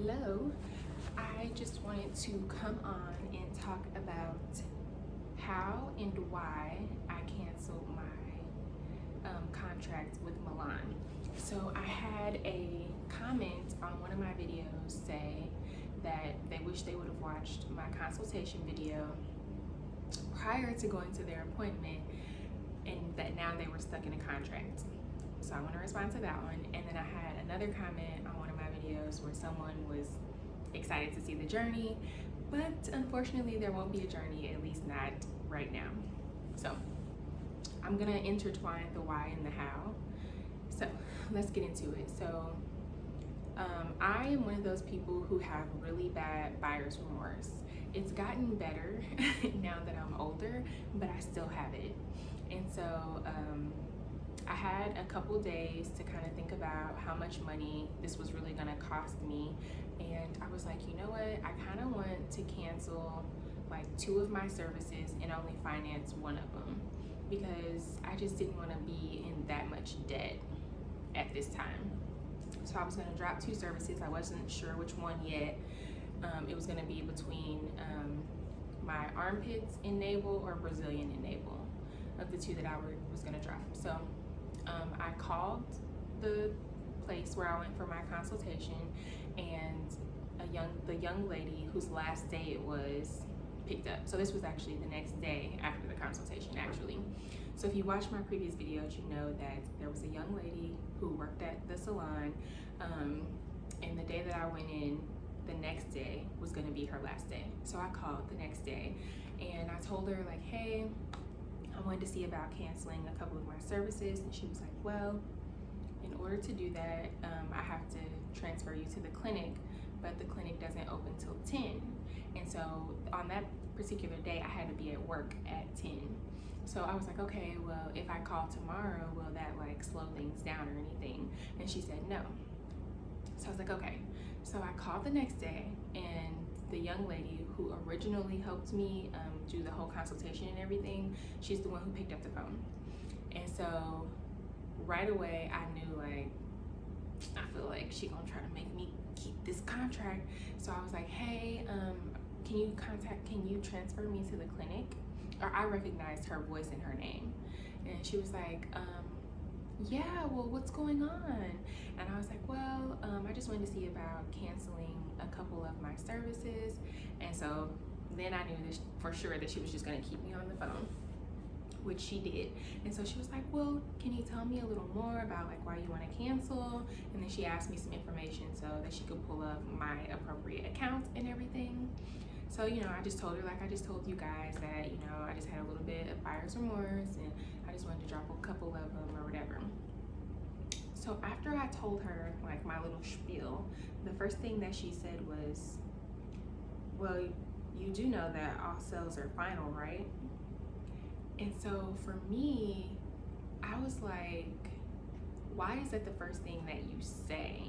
Hello, I just wanted to come on and talk about how and why I canceled my contract with Milan. So I had a comment on one of my videos say that they wish they would have watched my consultation video prior to going to their appointment, and that now they were stuck in a contract. So I want to respond to that one. And then I had another comment on one of my videos where someone was excited to see the journey, but unfortunately there won't be a journey, at least not right now. So I'm gonna intertwine the why and the how. So let's get into it. So I am one of those people who have really bad buyer's remorse. It's gotten better now that I'm older, but I still have it. And so I had a couple days to kind of think about how much money this was really gonna cost me. And I was like, you know what? I kind of want to cancel like 2 of my services and only finance 1 of them, because I just didn't want to be in that much debt at this time. So I was gonna drop 2 services. I wasn't sure which one yet. It was gonna be between my armpits and navel or Brazilian and navel, of the 2 that I was gonna drop. So I called the place where I went for my consultation, and the young lady whose last day it was picked up. So this was actually the next day after the consultation, actually. So if you watch my previous videos, you know that there was a young lady who worked at the salon, and the day that I went in, the next day was going to be her last day. So I called the next day and I told her, like, hey, I wanted to see about canceling a couple of my services. And she was like, well, in order to do that, I have to transfer you to the clinic, but the clinic doesn't open till 10. And so on that particular day, I had to be at work at 10. So I was like, okay, well, if I call tomorrow, will that like slow things down or anything? And she said no. So I was like, okay. So I called the next day, and the young lady who originally helped me do the whole consultation and everything, she's the one who picked up the phone. And so right away I knew, like, I feel like she gonna try to make me keep this contract. So I was like, hey, can you transfer me to the clinic? Or I recognized her voice and her name. And she was like, yeah, well, what's going on? And I was like, well, I just wanted to see about canceling a couple of my services. And so then I knew that for sure that she was just gonna keep me on the phone, which she did. And so she was like, well, can you tell me a little more about like why you want to cancel? And then she asked me some information so that she could pull up my appropriate account and everything. So, you know, I just told her, like I just told you guys, that, you know, I just had a little bit of buyer's remorse and I just wanted to drop a couple of them or whatever. So after I told her like my little spiel, the first thing that she said was, well, you do know that all sales are final, right? And so for me, I was like, why is that the first thing that you say?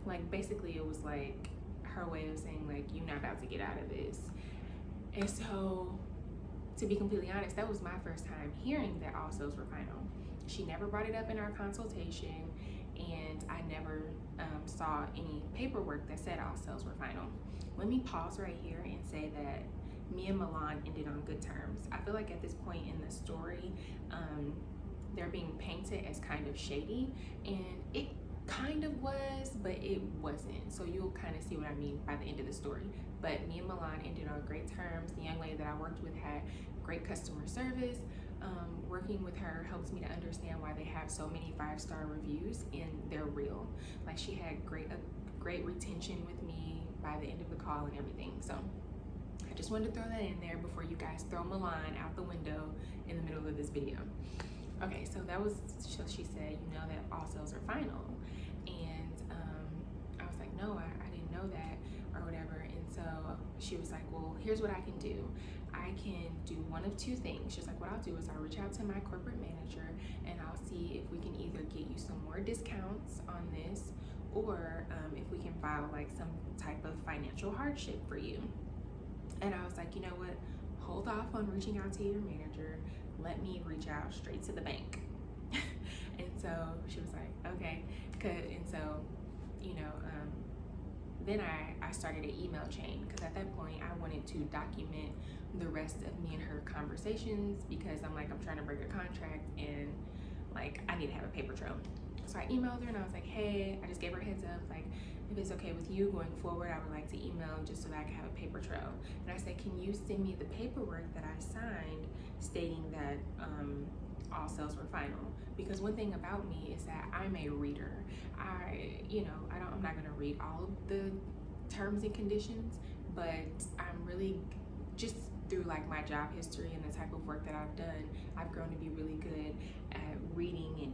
Like, basically it was like her way of saying, like, you're not about to get out of this. And so, to be completely honest, that was my first time hearing that all sales were final. She never brought it up in our consultation, and I never saw any paperwork that said all sales were final. Let me pause right here and say that me and Milan ended on good terms. I feel like at this point in the story, they're being painted as kind of shady, and it kind of was, but it wasn't. So you'll kind of see what I mean by the end of the story. But me and Milan ended on great terms. The young lady that I worked with had great customer service. Working with her helps me to understand why they have so many 5-star reviews, and they're real. Like, she had great retention with me by the end of the call and everything. So I just wanted to throw that in there before you guys throw Milan out the window in the middle of this video. Okay, so that was, so she said, you know that all sales are final. And I was like, no, I didn't know that or whatever. And so she was like, well, here's what I can do. I can do one of 2 things. She's like, what I'll do is I'll reach out to my corporate manager and I'll see if we can either get you some more discounts on this, or if we can file like some type of financial hardship for you. And I was like, you know what? Hold off on reaching out to your manager. Let me reach out straight to the bank. And so she was like, okay. And so, you know, then I started an email chain, because at that point I wanted to document the rest of me and her conversations, because I'm like, I'm trying to break a contract and like I need to have a paper trail. So I emailed her and I was like, hey, I just gave her a heads up, like, if it's okay with you going forward, I would like to email just so that I can have a paper trail. And I said, can you send me the paperwork that I signed stating that all sales were final? Because one thing about me is that I'm a reader. I'm not gonna read all of the terms and conditions, but I'm really, just through like my job history and the type of work that I've done, I've grown to be really good at reading and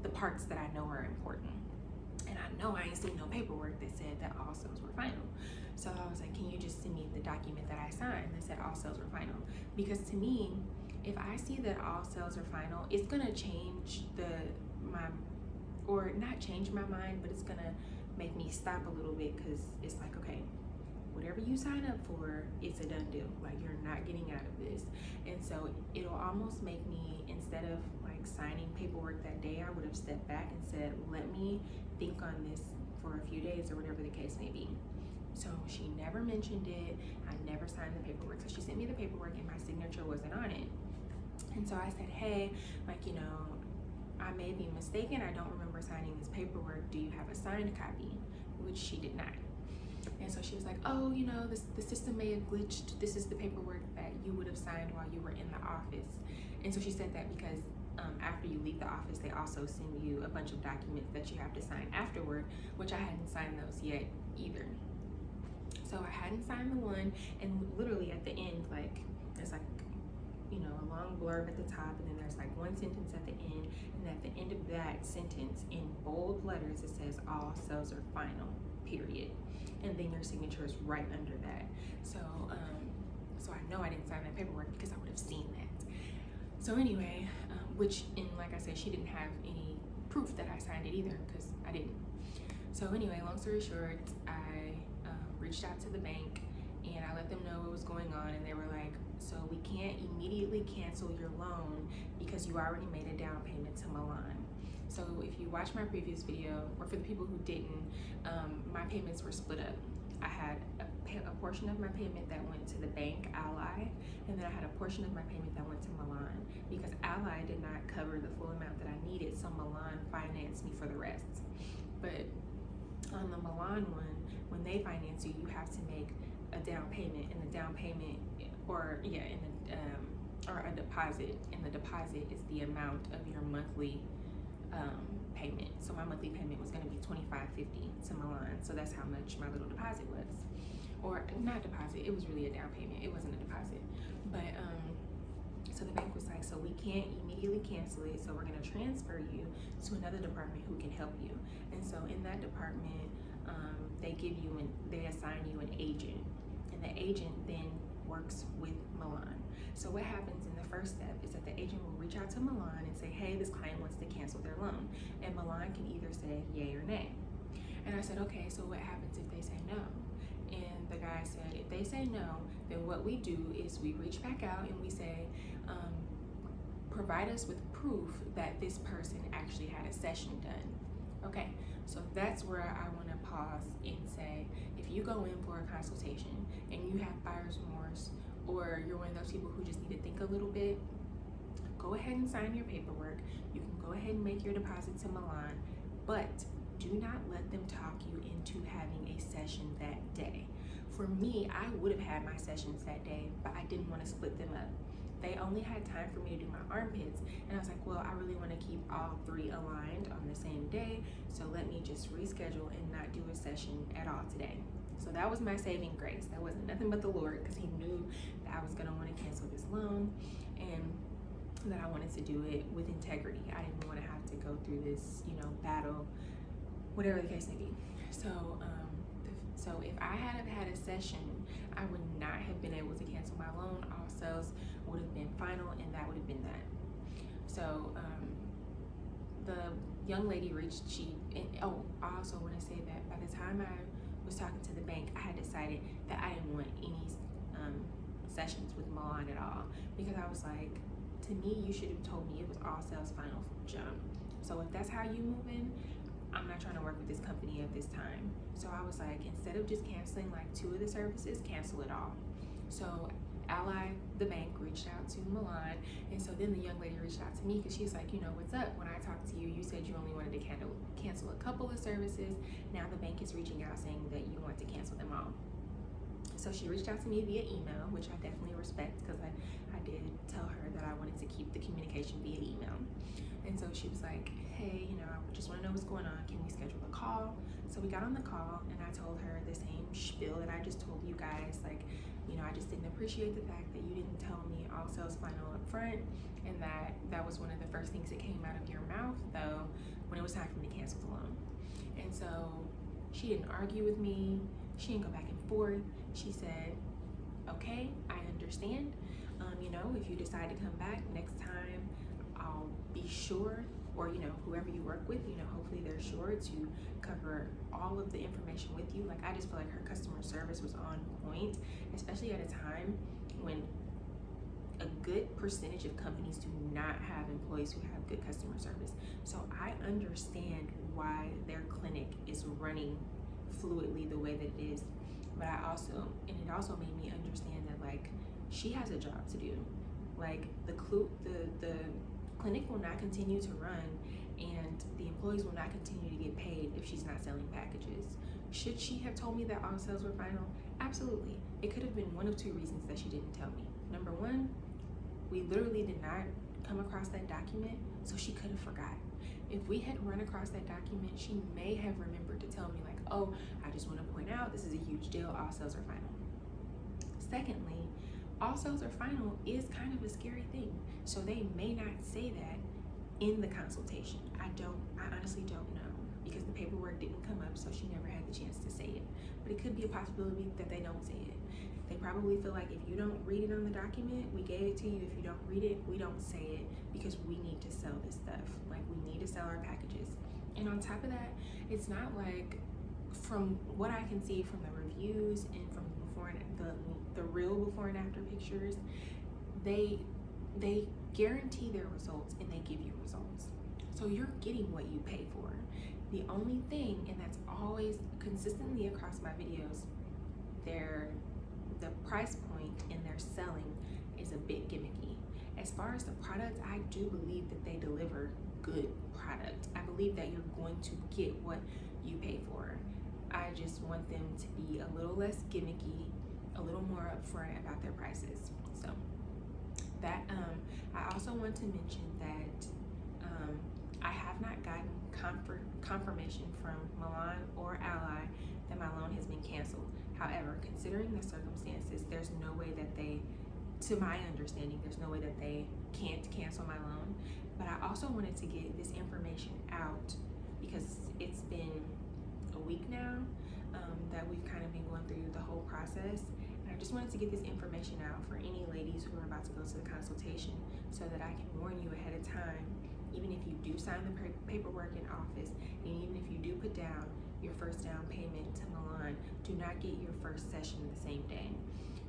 the parts that I know are important. And I know I ain't seen no paperwork that said that all sales were final. So I was like, can you just send me the document that I signed that said all sales were final? Because to me, if I see that all sales are final, it's gonna change not change my mind, but it's gonna make me stop a little bit, because it's like, okay, whatever you sign up for, it's a done deal. Like, you're not getting out of this. And so it'll almost make me, instead of like signing paperwork that day, I would have stepped back and said, let me think on this for a few days or whatever the case may be. So she never mentioned it. I never signed the paperwork. So she sent me the paperwork and my signature wasn't on it. And so I said, hey, like, I may be mistaken. I don't remember signing this paperwork. Do you have a signed copy? Which she did not. And so she was like, oh, the system may have glitched. This is the paperwork that you would have signed while you were in the office. And so she said that because after you leave the office, they also send you a bunch of documents that you have to sign afterward, which I hadn't signed those yet either. So I hadn't signed the one, and literally at the end, like, there's like, a long blurb at the top, and then there's like one sentence at the end, and at the end of that sentence, in bold letters, it says all sales are final, period. And then your signature is right under that. So I know I didn't sign that paperwork because I would have seen that. So anyway, like I said, she didn't have any proof that I signed it either, because I didn't. So anyway, long story short, I reached out to the bank and I let them know what was going on, and they were like, so we can't immediately cancel your loan because you already made a down payment to Milan. So if you watch my previous video, or for the people who didn't, my payments were split up. I had a portion of my payment that went to the bank, Ally, and then I had a portion of my payment that went to Milan, because Ally did not cover the full amount that I needed, so Milan financed me for the rest. But on the Milan one, when they finance you, you have to make a down payment, and the down payment, or a deposit, and the deposit is the amount of your monthly payment. So my monthly payment was going to be $25.50 to Milan, so that's how much my little deposit was. Or not deposit, it was really a down payment, it wasn't a deposit. But so the bank was like, so we can't immediately cancel it, so we're going to transfer you to another department who can help you. And so in that department, they assign you an agent, and the agent then works with Milan. So what happens in the first step is that the agent will reach out to Milan and say, hey, this client wants to cancel their loan, and Milan can either say yay or nay. And I said, okay, so what happens if they say no? And the guy said, if they say no, then what we do is we reach back out and we say, provide us with proof that this person actually had a session done. Okay, so that's where I want to pause and say, if you go in for a consultation and you have buyer's remorse, or you're one of those people who just need to think a little bit, go ahead and sign your paperwork. You can go ahead and make your deposit to Milan, but do not let them talk you into having a session that day. For me, I would have had my sessions that day, but I didn't want to split them up. They only had time for me to do my armpits, and I was like, well, I really want to keep all three aligned on the same day, so let me just reschedule and not do a session at all today. So that was my saving grace. That wasn't nothing but the Lord, because he knew that I was going to want to cancel this loan, and that I wanted to do it with integrity. I didn't want to have to go through this, battle, whatever the case may be. So if I had had a session, I would not have been able to cancel my loan. All sales would have been final, and that would have been that. So the young lady I also want to say that by the time I was talking to the bank, I had decided that I didn't want any sessions with Milan at all, because I was like, to me, you should have told me it was all sales final from jump. So if that's how you move in, I'm not trying to work with this company at this time. So I was like, instead of just canceling like 2 of the services, cancel it all. So Ally, the bank, reached out to Milan, and so then the young lady reached out to me because she's like, you know, what's up? When I talked to you, you said you only wanted to cancel a couple of services. Now the bank is reaching out saying that you want to cancel them all. So she reached out to me via email, which I definitely respect because I did tell her that I wanted to keep the communication via email. And so she was like, hey, you know, I just want to know what's going on. Can we schedule a call? So we got on the call, and I told her the same spiel that I just told you guys. Like, you know, I just didn't appreciate the fact that you didn't tell me all sales final up front, and that was one of the first things that came out of your mouth, though, when it was time for me to cancel the loan. And so she didn't argue with me. She didn't go back and forth. She said, okay, I understand. You know, if you decide to come back next time, I'll be sure, or, you know, whoever you work with, you know, hopefully they're sure to cover all of the information with you. Like, I just feel like her customer service was on point, especially at a time when a good percentage of companies do not have employees who have good customer service. So I understand why their clinic is running fluidly the way that it is. But it also made me understand that, like, she has a job to do. Like, the clinic will not continue to run, and the employees will not continue to get paid if she's not selling packages. Should she have told me that all sales were final? Absolutely. It could have been one of 2 reasons that she didn't tell me. Number one, we literally did not come across that document, so she could have forgot. If we had run across that document, she may have remembered to tell me, like, oh, I just want to point out this is a huge deal, all sales are final. Secondly, all sales are final is kind of a scary thing. So they may not say that in the consultation. I honestly don't know, because the paperwork didn't come up, so she never had the chance to say it. But it could be a possibility that they don't say it. They probably feel like if you don't read it on the document, we gave it to you. If you don't read it, we don't say it, because we need to sell this stuff. Like, we need to sell our packages. And on top of that, it's not like, from what I can see from the reviews and from the real before and after pictures, they guarantee their results and they give you results. So you're getting what you pay for. The only thing, and that's always consistently across my videos, the price point in their selling is a bit gimmicky. As far as the product, I do believe that they deliver good product. I believe that you're going to get what you pay for. I just want them to be a little less gimmicky, a little more upfront about their prices. So that I also want to mention that I have not gotten confirmation from Milan or Ally that my loan has been canceled. However, considering the circumstances, there's no way that they, to my understanding, there's no way that they can't cancel my loan. But I also wanted to get this information out because it's been a week now that we've kind of been going through the whole process. And I just wanted to get this information out for any ladies who are about to go to the consultation, so that I can warn you ahead of time. Even if you do sign the paperwork in office, and even if you do put down your first down payment to Milan, do not get your first session the same day.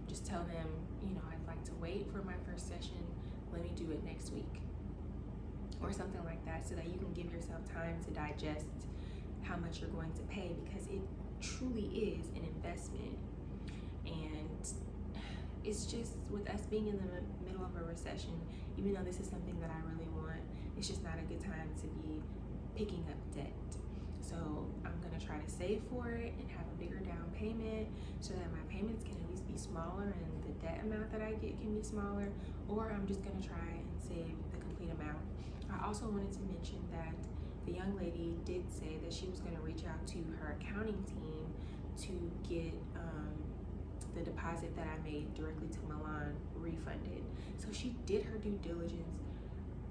Just tell them, you know, I'd like to wait for my first session, let me do it next week, or something like that, so that you can give yourself time to digest how much you're going to pay, because it truly is an investment. And it's just, with us being in the middle of a recession, even though this is something that I really want, it's just not a good time to be picking up debt. So I'm gonna try to save for it and have a bigger down payment, so that my payments can at least be smaller and the debt amount that I get can be smaller, or I'm just gonna try and save the complete amount. I also wanted to mention that the young lady did say that she was going to reach out to her accounting team to get the deposit that I made directly to Milan refunded. So she did her due diligence.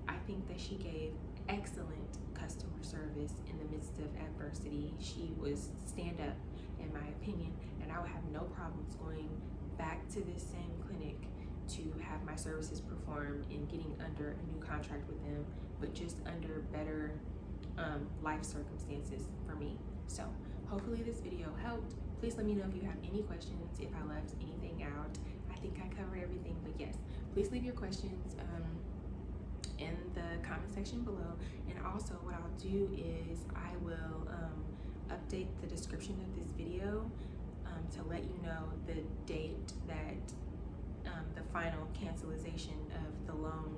I think that she gave excellent customer service in the midst of adversity. She was stand up, in my opinion, and I would have no problems going back to this same clinic to have my services performed and getting under a new contract with them, but just under better life circumstances for me. So hopefully this video helped. Please let me know if you have any questions, if I left anything out. I think I covered everything, but yes, please leave your questions in the comment section below. And also what I'll do is I will update the description of this video to let you know the date that the final cancellation of the loan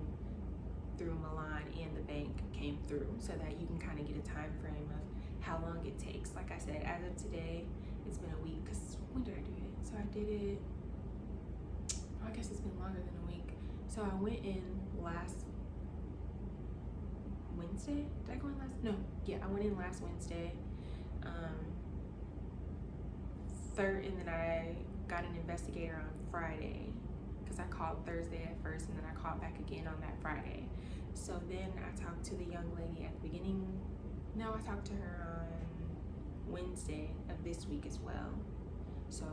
through Milan and the bank came through, so that you can kind of get a time frame of how long it takes. Like I said, as of today, it's been a week, because when did I do it? So I did it, I guess it's been longer than a week. So I went in last Wednesday. Did I go in last? No, yeah, I went in last Wednesday. And then I got an investigator on Friday, because I called Thursday at first, and then I called back again on that Friday. So then I talked to the young lady at the beginning. No, I talked to her on Wednesday of this week as well. So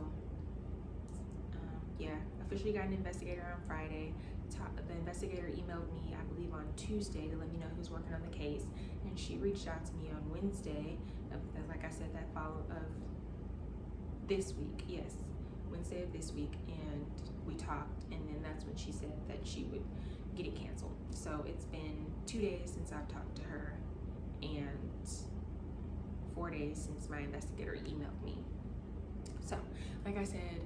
yeah, officially got an investigator on Friday. The investigator emailed me, I believe, on Tuesday to let me know who's working on the case, and she reached out to me on Wednesday of, like I said, that follow of this week. Yes, Wednesday of this week, and we talked, and then that's when she said that she would get it canceled. So it's been 2 days since I've talked to her, and 4 days since my investigator emailed me. So like I said,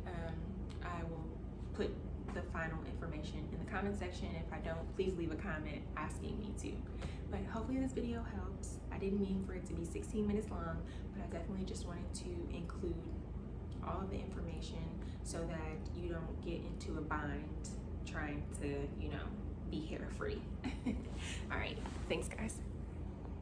I will put the final information in the comment section. If I don't, please leave a comment asking me to. But hopefully this video helps. I didn't mean for it to be 16 minutes long, but I definitely just wanted to include all of the information so that you don't get into a bind trying to, you know, be hair free. All right, thanks guys.